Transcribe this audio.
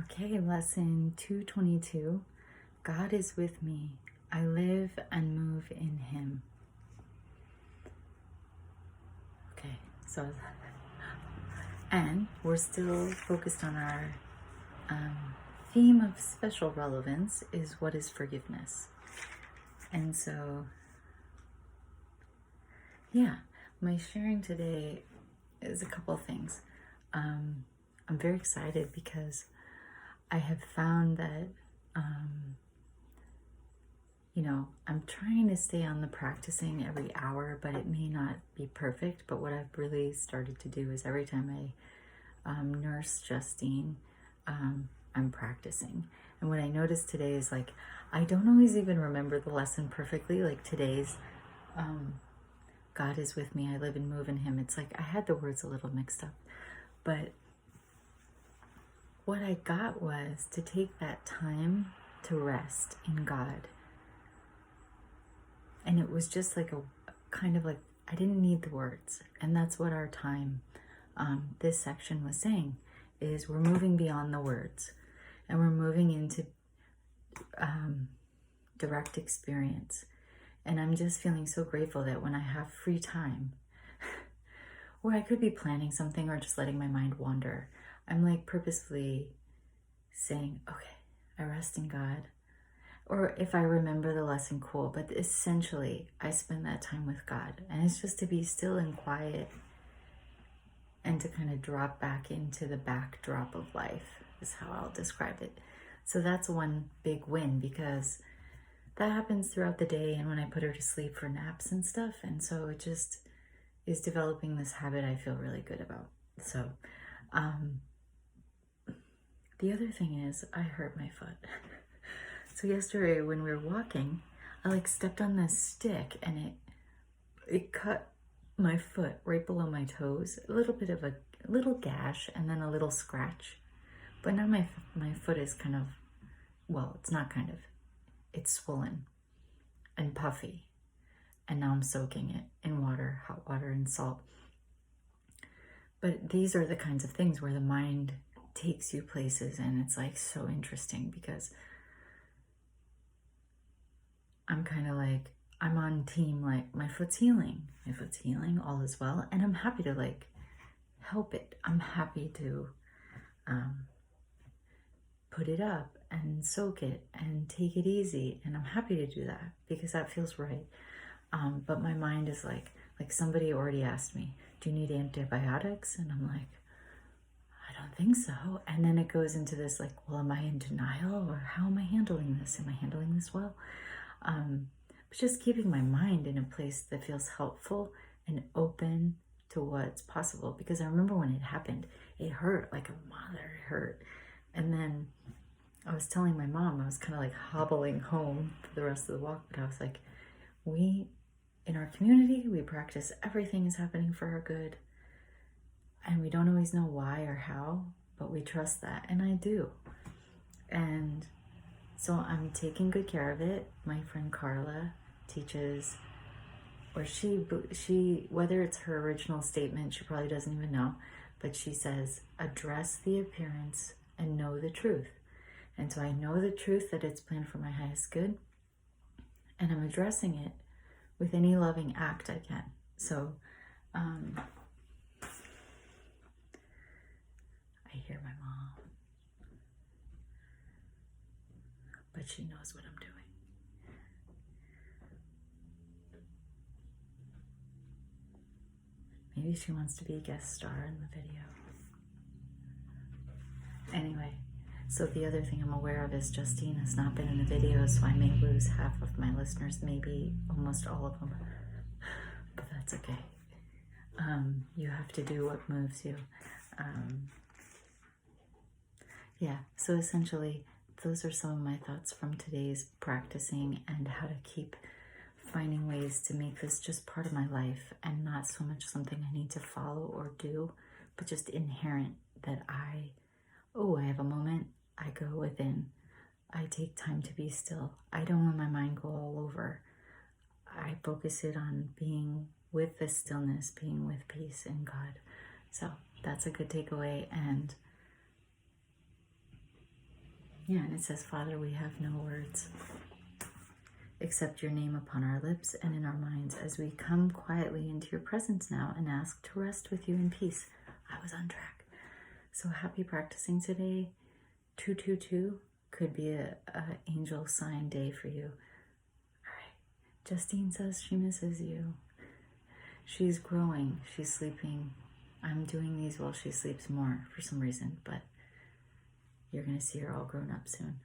Okay, lesson 222. God is with me. I live and move in him. Okay, and we're still focused on our theme of special relevance is what is forgiveness. And so, my sharing today is a couple of things. I'm very excited because I have found that, I'm trying to stay on the practicing every hour, but it may not be perfect. But what I've really started to do is every time I nurse Justine, I'm practicing. And what I noticed today is I don't always even remember the lesson perfectly. Like today's, God is with me, I live and move in him. It's like I had the words a little mixed up. But what I got was to take that time to rest in God. And it was just like a kind of like, I didn't need the words. And that's what our time, this section was saying, is we're moving beyond the words. And we're moving into direct experience. And I'm just feeling so grateful that when I have free time, or I could be planning something or just letting my mind wander, I'm like purposefully saying, okay, I rest in God. Or if I remember the lesson, cool. But essentially, I spend that time with God. And it's just to be still and quiet and to kind of drop back into the backdrop of life is how I'll describe it. So that's one big win because that happens throughout the day and when I put her to sleep for naps and stuff. And so it just is developing this habit I feel really good about. So the other thing is I hurt my foot. So yesterday when we were walking, I stepped on this stick and it cut my foot right below my toes, a little bit of a little gash and then a little scratch. But now my foot is kind of, it's not kind of, it's swollen and puffy. And now I'm soaking it in water, hot water and salt. But these are the kinds of things where the mind takes you places and it's so interesting because I'm kind of I'm on team, my foot's healing, all is well. And I'm happy to help it. I'm happy to put it up and soak it and take it easy. And I'm happy to do that because that feels right. But my mind is like somebody already asked me, do you need antibiotics? And I'm like, I don't think so. And then it goes into this am I in denial or how am I handling this? Am I handling this well? But just keeping my mind in a place that feels helpful and open to what's possible. Because I remember when it happened, it hurt like a mother, it hurt. And then I was telling my mom, I was kind of hobbling home for the rest of the walk, but I was like, in our community, we practice everything is happening for our good. And we don't always know why or how, but we trust that. And I do. And so I'm taking good care of it. My friend Carla teaches, or she, whether it's her original statement, she probably doesn't even know, but she says, address the appearance and know the truth. And so I know the truth that it's planned for my highest good, and I'm addressing it with any loving act I can. So I hear my mom, but she knows what I'm doing. Maybe she wants to be a guest star in the video. Anyway, so the other thing I'm aware of is Justine has not been in the video, so I may lose half of my listeners, maybe almost all of them, but that's okay. You have to do what moves you. So essentially, those are some of my thoughts from today's practicing and how to keep finding ways to make this just part of my life and not so much something I need to follow or do, but just inherent that I have a moment, I go within. I take time to be still. I don't let my mind go all over. I focus it on being with the stillness, being with peace in God. So that's a good takeaway. And Yeah, and it says, Father, we have no words except your name upon our lips and in our minds as we come quietly into your presence now and ask to rest with you in peace. I was on track. So happy practicing today. 222 could be a angel sign day for you. All right. Justine says she misses you. She's growing. She's sleeping. I'm doing these while she sleeps more for some reason, but you're going to see her all grown up soon.